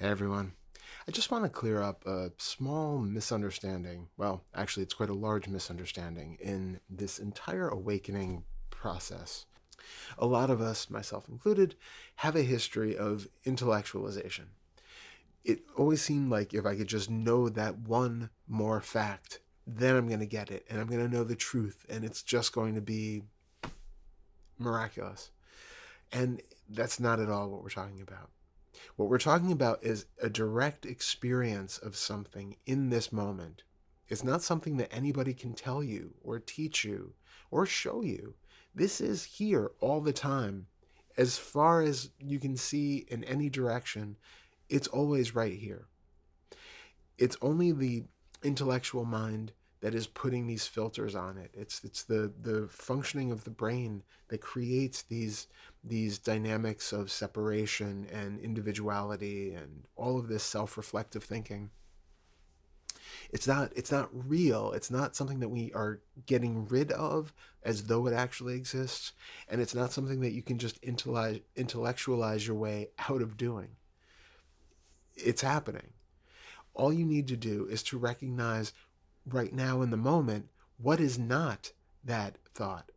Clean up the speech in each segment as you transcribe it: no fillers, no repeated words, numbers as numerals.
Hey everyone. I just want to clear up a small misunderstanding. Well, actually, it's quite a large misunderstanding in this entire awakening process. A lot of us, myself included, have a history of intellectualization. It always seemed like if I could just know that one more fact, then I'm going to get it and I'm going to know the truth and it's just going to be miraculous. And that's not at all what we're talking about. What we're talking about is a direct experience of something in this moment. It's not something that anybody can tell you or teach you or show you. This is here all the time. As far as you can see in any direction, it's always right here. It's only the intellectual mind that is putting these filters on it. It's the functioning of the brain that creates these dynamics of separation and individuality and all of this self-reflective thinking. It's not real. It's not something that we are getting rid of as though it actually exists, and it's not something that you can just intellectualize your way out of doing. It's happening. All you need to do is to recognize right now in the moment what is not that thought,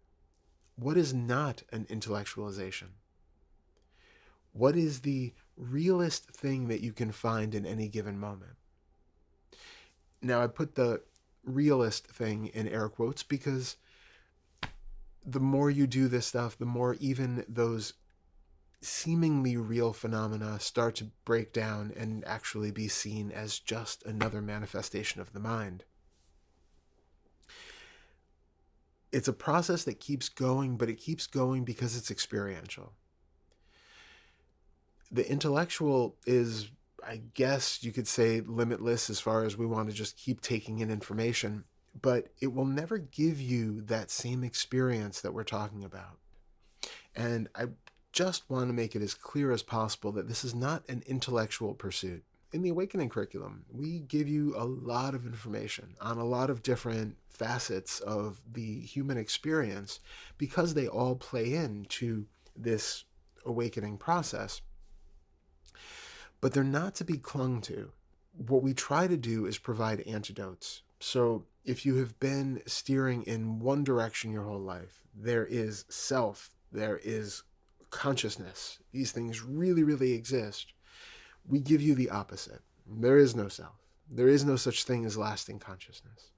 what is not an intellectualization, what is the realest thing that you can find in any given moment. Now, I put the realist thing in air quotes because the more you do this stuff, the more even those seemingly real phenomena start to break down and actually be seen as just another manifestation of the mind. It's a process that keeps going, but it keeps going because it's experiential. The intellectual is, I guess you could say, limitless as far as we want to just keep taking in information, but it will never give you that same experience that we're talking about. And I just want to make it as clear as possible that this is not an intellectual pursuit. In the Awakening curriculum, we give you a lot of information on a lot of different facets of the human experience because they all play into this awakening process. But they're not to be clung to. What we try to do is provide antidotes. So if you have been steering in one direction your whole life, there is self, there is consciousness. These things really, really exist. We give you the opposite. There is no self. There is no such thing as lasting consciousness.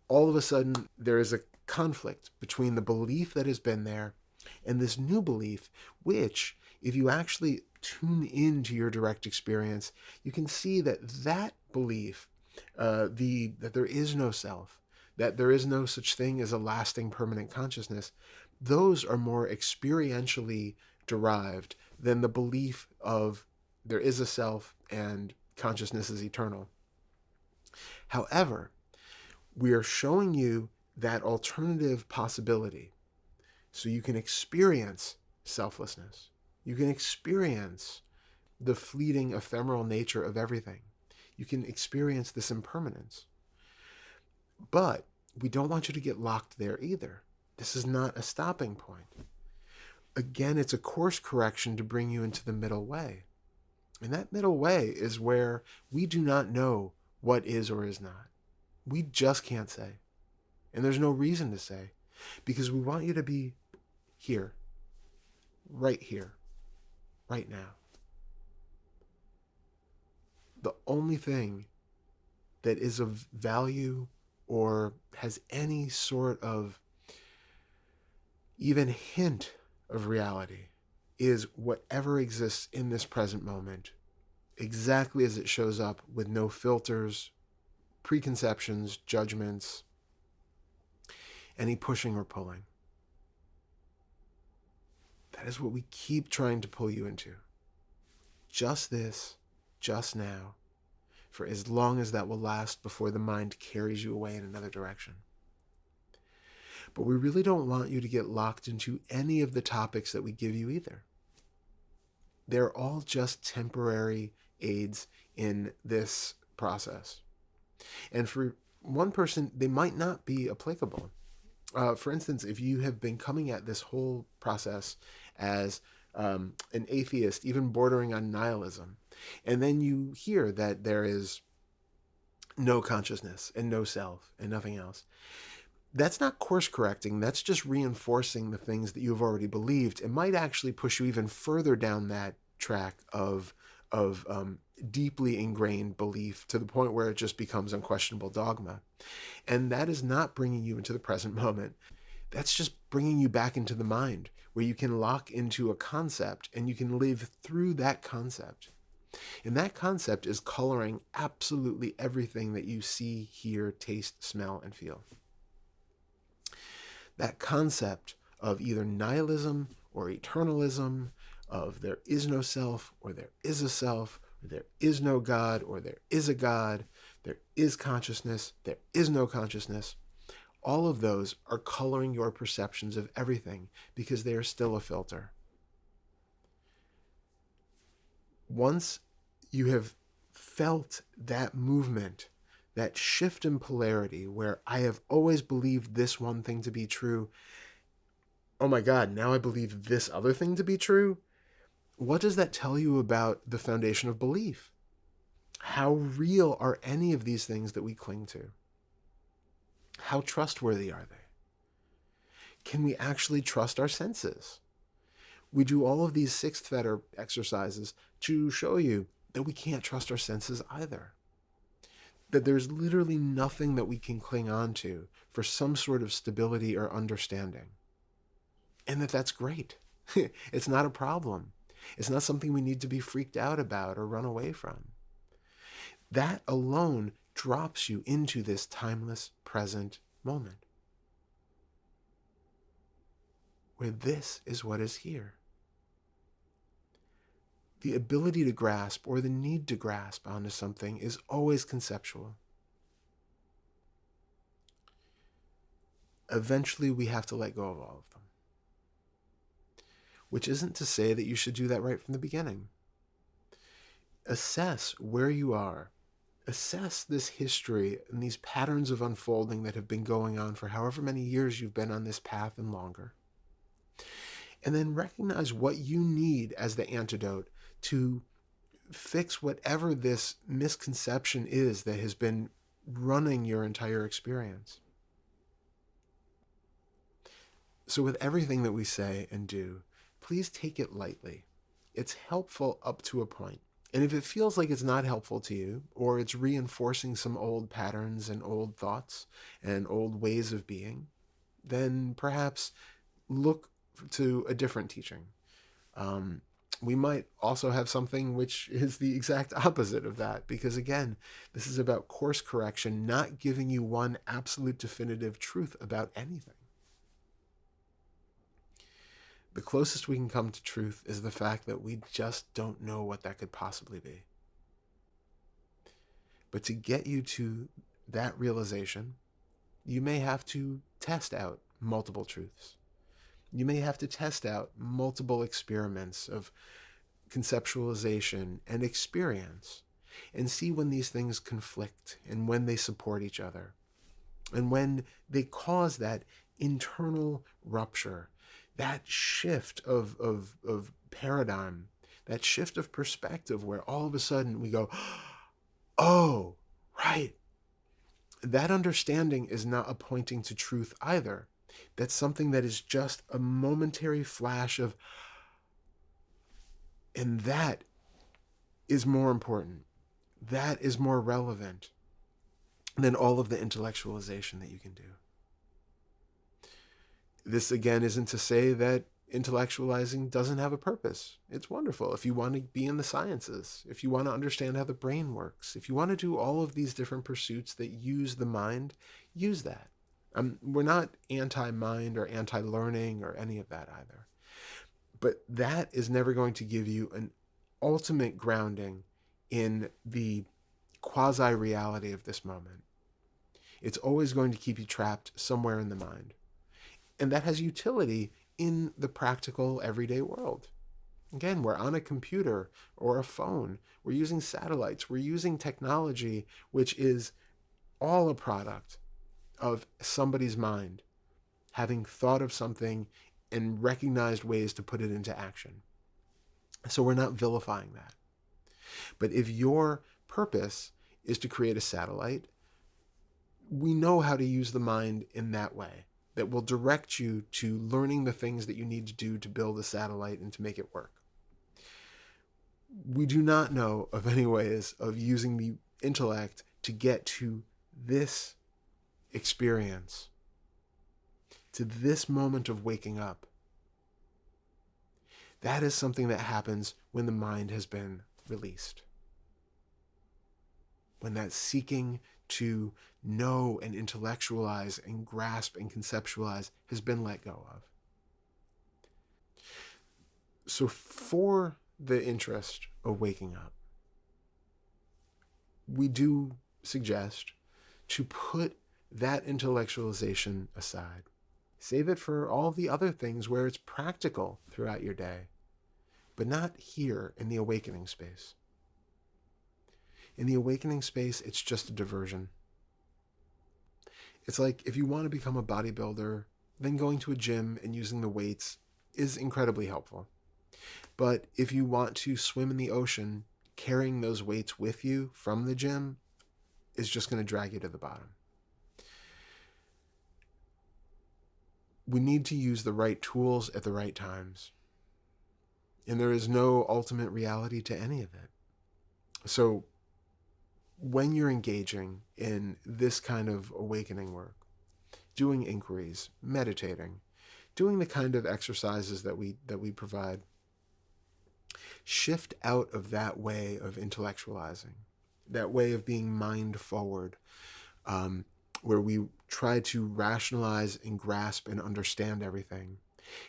All of a sudden, there is a conflict between the belief that has been there and this new belief, which, if you actually tune into your direct experience, you can see that that belief, that there is no self, that there is no such thing as a lasting permanent consciousness, those are more experientially derived than the belief of there is a self and consciousness is eternal. However, we are showing you that alternative possibility so you can experience selflessness. You can experience the fleeting, ephemeral nature of everything. You can experience this impermanence. But we don't want you to get locked there either. This is not a stopping point. Again, it's a course correction to bring you into the middle way. And that middle way is where we do not know what is or is not. We just can't say. And there's no reason to say, because we want you to be here, right now. The only thing that is of value or has any sort of even hint of reality is whatever exists in this present moment, exactly as it shows up, with no filters, preconceptions, judgments, any pushing or pulling. That is what we keep trying to pull you into. Just this, just now, for as long as that will last before the mind carries you away in another direction. But we really don't want you to get locked into any of the topics that we give you either. They're all just temporary aids in this process. And for one person, they might not be applicable. For instance, if you have been coming at this whole process as an atheist, even bordering on nihilism, And then you hear that there is no consciousness and no self and nothing else. That's not course correcting. That's just reinforcing the things that you've already believed. It might actually push you even further down that track of deeply ingrained belief to the point where it just becomes unquestionable dogma. And that is not bringing you into the present moment. That's just bringing you back into the mind where you can lock into a concept and you can live through that concept. And that concept is coloring absolutely everything that you see, hear, taste, smell, and feel. That concept of either nihilism or eternalism, of there is no self or there is a self, or there is no God or there is a God, there is consciousness, there is no consciousness. All of those are coloring your perceptions of everything because they are still a filter. Once you have felt that movement, that shift in polarity where I have always believed this one thing to be true, oh my God, now I believe this other thing to be true, what does that tell you about the foundation of belief? How real are any of these things that we cling to? How trustworthy are they? Can we actually trust our senses? We do all of these sixth fetter exercises to show you that we can't trust our senses either. That there's literally nothing that we can cling on to for some sort of stability or understanding. And that's great. It's not a problem. It's not something we need to be freaked out about or run away from. That alone drops you into this timeless present moment, where this is what is here. The ability to grasp or the need to grasp onto something is always conceptual. Eventually, we have to let go of all of them. Which isn't to say that you should do that right from the beginning. Assess where you are. Assess this history and these patterns of unfolding that have been going on for however many years you've been on this path and longer. And then recognize what you need as the antidote to fix whatever this misconception is that has been running your entire experience. So with everything that we say and do, please take it lightly. It's helpful up to a point. And if it feels like it's not helpful to you, or it's reinforcing some old patterns and old thoughts and old ways of being, then perhaps look to a different teaching. We might also have something which is the exact opposite of that, because again, this is about course correction, not giving you one absolute definitive truth about anything. The closest we can come to truth is the fact that we just don't know what that could possibly be. But to get you to that realization, you may have to test out multiple truths. You may have to test out multiple experiments of conceptualization and experience and see when these things conflict and when they support each other and when they cause that internal rupture, that shift of paradigm, that shift of perspective where all of a sudden we go, oh, right. That understanding is not a pointing to truth either. That's something that is just a momentary flash of, and that is more important. That is more relevant than all of the intellectualization that you can do. This, again, isn't to say that intellectualizing doesn't have a purpose. It's wonderful. If you want to be in the sciences, if you want to understand how the brain works, if you want to do all of these different pursuits that use the mind, use that. We're not anti-mind or anti-learning or any of that either. But that is never going to give you an ultimate grounding in the quasi-reality of this moment. It's always going to keep you trapped somewhere in the mind. And that has utility in the practical, everyday world. Again, we're on a computer or a phone. We're using satellites. We're using technology, which is all a product of somebody's mind having thought of something and recognized ways to put it into action. So we're not vilifying that. But if your purpose is to create a satellite, we know how to use the mind in that way that will direct you to learning the things that you need to do to build a satellite and to make it work. We do not know of any ways of using the intellect to get to this experience, to this moment of waking up. That is something that happens when the mind has been released. When that seeking to know and intellectualize and grasp and conceptualize has been let go of. So for the interest of waking up, we do suggest to put that intellectualization aside. Save it for all the other things where it's practical throughout your day, but not here in the awakening space. In the awakening space, it's just a diversion. It's like if you want to become a bodybuilder, then going to a gym and using the weights is incredibly helpful. But if you want to swim in the ocean, carrying those weights with you from the gym is just going to drag you to the bottom. We need to use the right tools at the right times. And there is no ultimate reality to any of it. So when you're engaging in this kind of awakening work, doing inquiries, meditating, doing the kind of exercises that we provide, shift out of that way of intellectualizing, that way of being mind forward, where we try to rationalize and grasp and understand everything,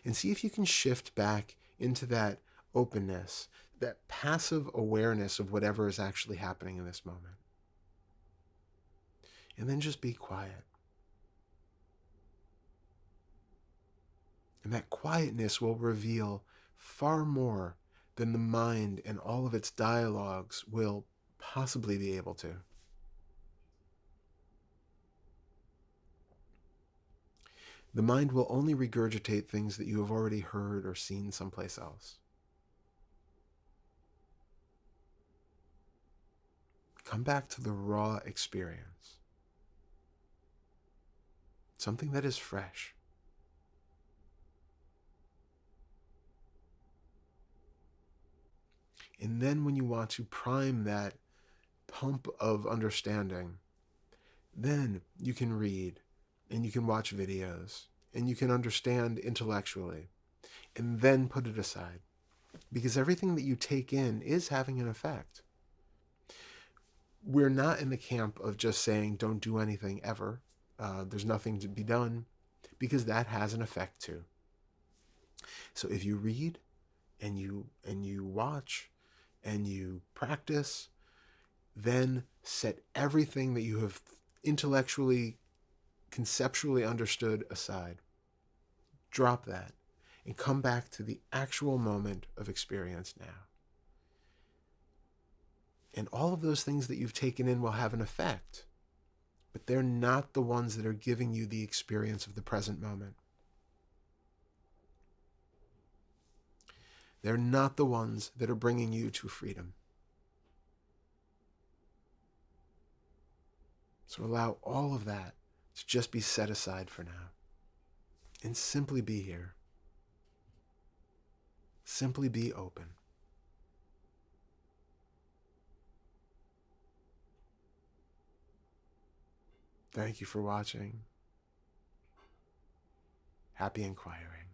and see if you can shift back into that openness, that passive awareness of whatever is actually happening in this moment. And then just be quiet. And that quietness will reveal far more than the mind and all of its dialogues will possibly be able to. The mind will only regurgitate things that you have already heard or seen someplace else. Come back to the raw experience. Something that is fresh. And then when you want to prime that pump of understanding, then you can read and you can watch videos and you can understand intellectually and then put it aside. Because everything that you take in is having an effect. We're not in the camp of just saying don't do anything ever. There's nothing to be done, because that has an effect too. So if you read and you watch and you practice, then set everything that you have intellectually, conceptually understood aside. Drop that and come back to the actual moment of experience now. And all of those things that you've taken in will have an effect, but they're not the ones that are giving you the experience of the present moment. They're not the ones that are bringing you to freedom. So allow all of that to just be set aside for now. And simply be here. Simply be open. Thank you for watching. Happy inquiring.